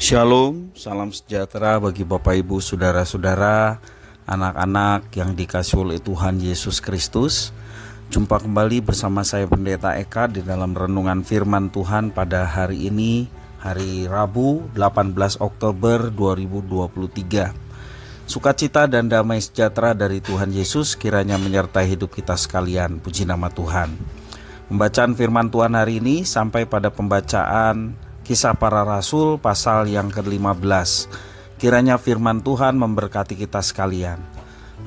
Shalom, salam sejahtera bagi Bapak Ibu Saudara-saudara, anak-anak yang dikasihi oleh Tuhan Yesus Kristus. Jumpa kembali bersama saya Pendeta Eka di dalam renungan firman Tuhan pada hari ini, hari Rabu 18 Oktober 2023. Sukacita dan damai sejahtera dari Tuhan Yesus kiranya menyertai hidup kita sekalian. Puji nama Tuhan. Pembacaan firman Tuhan hari ini sampai pada pembacaan Kisah Para Rasul pasal yang ke-15. Kiranya firman Tuhan memberkati kita sekalian.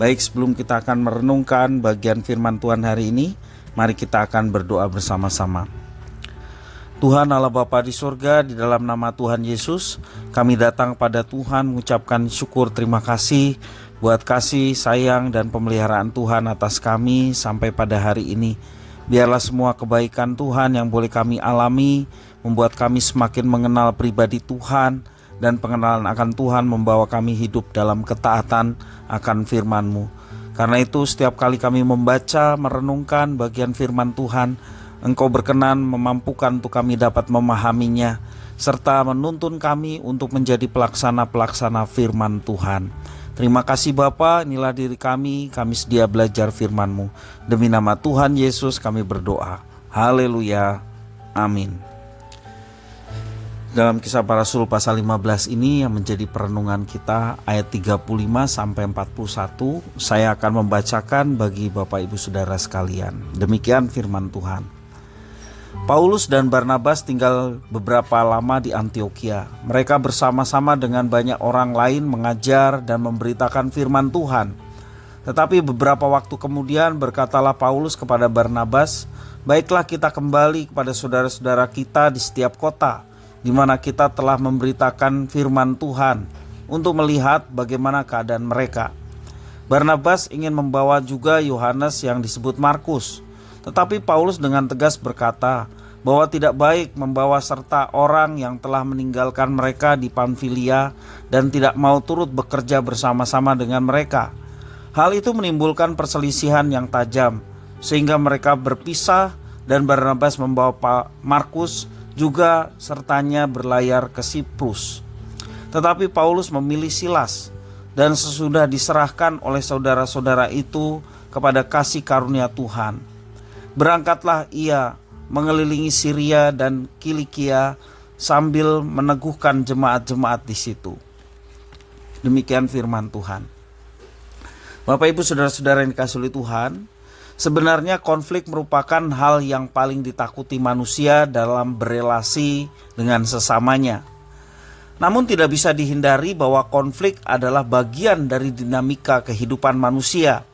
Baik, sebelum kita akan merenungkan bagian firman Tuhan hari ini, mari kita akan berdoa bersama-sama. Tuhan Allah Bapa di surga, di dalam nama Tuhan Yesus, kami datang pada Tuhan mengucapkan syukur terima kasih buat kasih, sayang, dan pemeliharaan Tuhan atas kami sampai pada hari ini. Biarlah semua kebaikan Tuhan yang boleh kami alami membuat kami semakin mengenal pribadi Tuhan, dan pengenalan akan Tuhan membawa kami hidup dalam ketaatan akan firman-Mu. Karena itu setiap kali kami membaca, merenungkan bagian firman Tuhan, Engkau berkenan memampukan untuk kami dapat memahaminya, serta menuntun kami untuk menjadi pelaksana-pelaksana firman Tuhan. Terima kasih Bapa, inilah diri kami sedia belajar firman-Mu. Demi nama Tuhan Yesus kami berdoa. Haleluya. Amin. Dalam Kisah Para Rasul pasal 15 ini yang menjadi perenungan kita ayat 35 sampai 41, saya akan membacakan bagi Bapak Ibu Saudara sekalian. Demikian firman Tuhan. Paulus dan Barnabas tinggal beberapa lama di Antiokhia. Mereka bersama-sama dengan banyak orang lain mengajar dan memberitakan firman Tuhan. Tetapi beberapa waktu kemudian berkatalah Paulus kepada Barnabas, "Baiklah kita kembali kepada saudara-saudara kita di setiap kota, di mana kita telah memberitakan firman Tuhan, untuk melihat bagaimana keadaan mereka." Barnabas ingin membawa juga Yohanes yang disebut Markus. Tetapi Paulus dengan tegas berkata bahwa tidak baik membawa serta orang yang telah meninggalkan mereka di Pamfilia dan tidak mau turut bekerja bersama-sama dengan mereka. Hal itu menimbulkan perselisihan yang tajam, sehingga mereka berpisah dan Barnabas membawa Markus juga sertanya berlayar ke Siprus. Tetapi Paulus memilih Silas, dan sesudah diserahkan oleh saudara-saudara itu kepada kasih karunia Tuhan, berangkatlah ia mengelilingi Syria dan Kilikia sambil meneguhkan jemaat-jemaat di situ. Demikian firman Tuhan. Bapak Ibu Saudara-saudara yang dikasihi oleh Tuhan, sebenarnya konflik merupakan hal yang paling ditakuti manusia dalam berelasi dengan sesamanya. Namun tidak bisa dihindari bahwa konflik adalah bagian dari dinamika kehidupan manusia.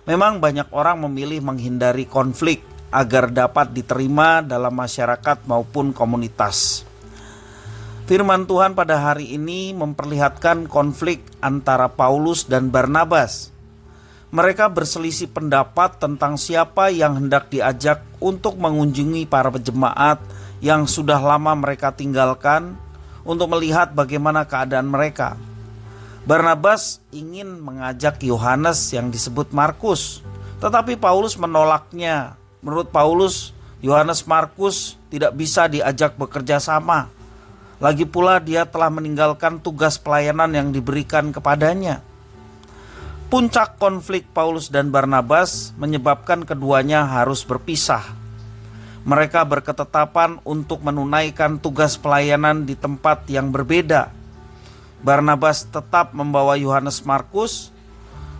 Memang banyak orang memilih menghindari konflik agar dapat diterima dalam masyarakat maupun komunitas. Firman Tuhan pada hari ini memperlihatkan konflik antara Paulus dan Barnabas. Mereka berselisih pendapat tentang siapa yang hendak diajak untuk mengunjungi para jemaat yang sudah lama mereka tinggalkan untuk melihat bagaimana keadaan mereka. Barnabas ingin mengajak Yohanes yang disebut Markus, tetapi Paulus menolaknya. Menurut Paulus, Yohanes Markus tidak bisa diajak bekerja sama. Lagi pula dia telah meninggalkan tugas pelayanan yang diberikan kepadanya. Puncak konflik Paulus dan Barnabas menyebabkan keduanya harus berpisah. Mereka berketetapan untuk menunaikan tugas pelayanan di tempat yang berbeda. Barnabas tetap membawa Yohanes Markus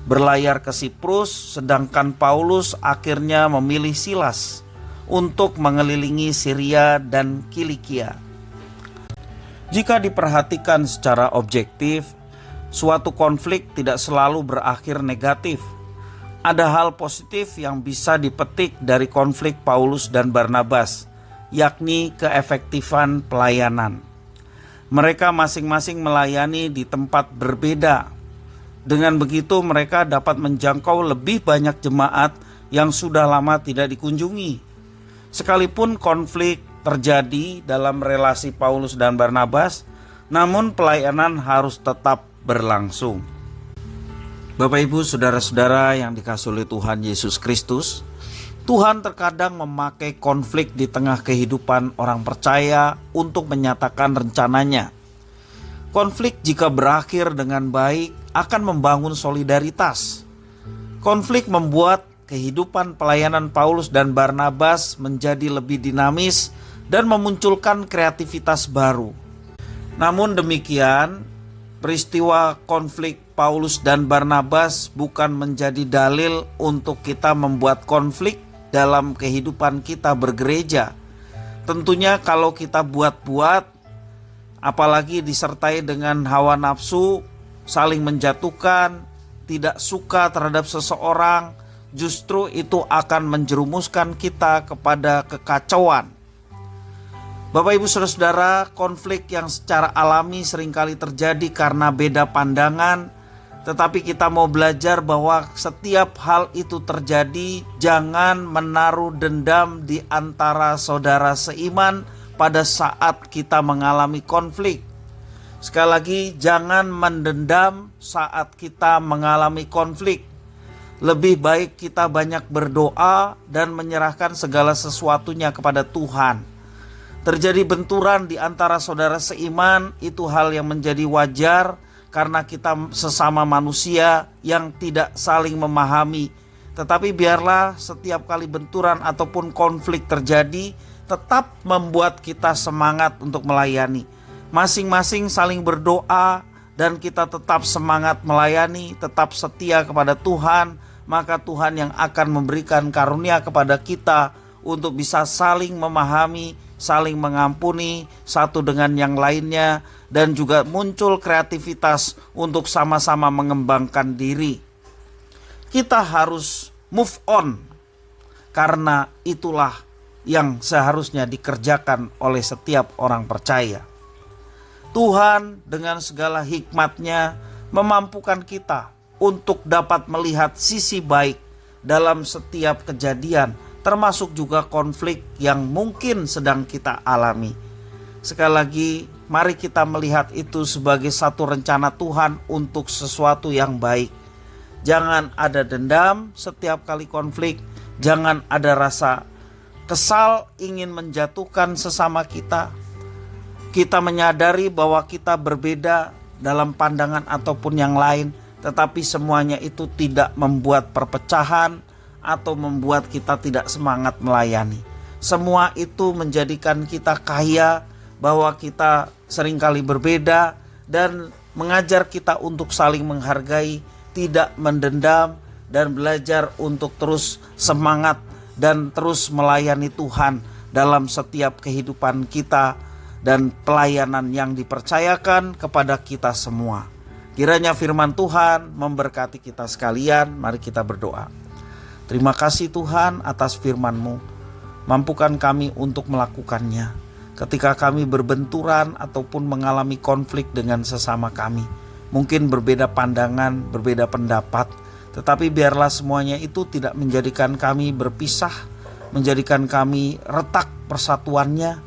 berlayar ke Siprus, sedangkan Paulus akhirnya memilih Silas untuk mengelilingi Syria dan Kilikia. Jika diperhatikan secara objektif, suatu konflik tidak selalu berakhir negatif. Ada hal positif yang bisa dipetik dari konflik Paulus dan Barnabas, yakni keefektifan pelayanan. Mereka masing-masing melayani di tempat berbeda. Dengan begitu mereka dapat menjangkau lebih banyak jemaat yang sudah lama tidak dikunjungi. Sekalipun konflik terjadi dalam relasi Paulus dan Barnabas, namun pelayanan harus tetap berlangsung. Bapak Ibu Saudara-saudara yang dikasihi oleh Tuhan Yesus Kristus, Tuhan terkadang memakai konflik di tengah kehidupan orang percaya untuk menyatakan rencananya. Konflik jika berakhir dengan baik akan membangun solidaritas. Konflik membuat kehidupan pelayanan Paulus dan Barnabas menjadi lebih dinamis dan memunculkan kreativitas baru. Namun demikian, peristiwa konflik Paulus dan Barnabas bukan menjadi dalil untuk kita membuat konflik dalam kehidupan kita bergereja. Tentunya kalau kita buat-buat, apalagi disertai dengan hawa nafsu, saling menjatuhkan, tidak suka terhadap seseorang, justru itu akan menjerumuskan kita kepada kekacauan. Bapak Ibu Saudara-saudara, konflik yang secara alami seringkali terjadi karena beda pandangan, tetapi kita mau belajar bahwa setiap hal itu terjadi, jangan menaruh dendam di antara saudara seiman pada saat kita mengalami konflik. Sekali lagi, jangan mendendam saat kita mengalami konflik. Lebih baik kita banyak berdoa dan menyerahkan segala sesuatunya kepada Tuhan. Terjadi benturan di antara saudara seiman itu hal yang menjadi wajar karena kita sesama manusia yang tidak saling memahami. Tetapi biarlah setiap kali benturan ataupun konflik terjadi tetap membuat kita semangat untuk melayani. Masing-masing saling berdoa dan kita tetap semangat melayani, tetap setia kepada Tuhan, maka Tuhan yang akan memberikan karunia kepada kita untuk bisa saling memahami, saling mengampuni satu dengan yang lainnya, dan juga muncul kreativitas untuk sama-sama mengembangkan diri. Kita harus move on, karena itulah yang seharusnya dikerjakan oleh setiap orang percaya. Tuhan dengan segala hikmat-Nya memampukan kita untuk dapat melihat sisi baik dalam setiap kejadian, termasuk juga konflik yang mungkin sedang kita alami. Sekali lagi, mari kita melihat itu sebagai satu rencana Tuhan untuk sesuatu yang baik. Jangan ada dendam setiap kali konflik, jangan ada rasa kesal ingin menjatuhkan sesama kita. Kita menyadari bahwa kita berbeda dalam pandangan ataupun yang lain, tetapi semuanya itu tidak membuat perpecahan atau membuat kita tidak semangat melayani. Semua itu menjadikan kita kaya, bahwa kita seringkali berbeda, dan mengajar kita untuk saling menghargai, tidak mendendam, dan belajar untuk terus semangat dan terus melayani Tuhan dalam setiap kehidupan kita dan pelayanan yang dipercayakan kepada kita semua. Kiranya firman Tuhan memberkati kita sekalian. Mari kita berdoa. Terima kasih Tuhan atas firman-Mu. Mampukan kami untuk melakukannya ketika kami berbenturan ataupun mengalami konflik dengan sesama kami. Mungkin berbeda pandangan, berbeda pendapat, tetapi biarlah semuanya itu tidak menjadikan kami berpisah, menjadikan kami retak persatuannya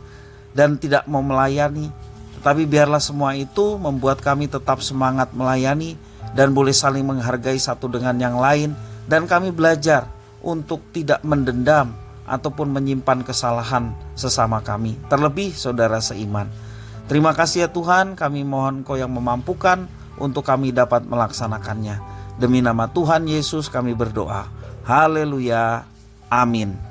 dan tidak mau melayani. Tetapi biarlah semua itu membuat kami tetap semangat melayani dan boleh saling menghargai satu dengan yang lain. Dan kami belajar untuk tidak mendendam ataupun menyimpan kesalahan sesama kami, terlebih saudara seiman. Terima kasih ya Tuhan, kami mohon Kau yang memampukan untuk kami dapat melaksanakannya. Demi nama Tuhan Yesus kami berdoa. Haleluya. Amin.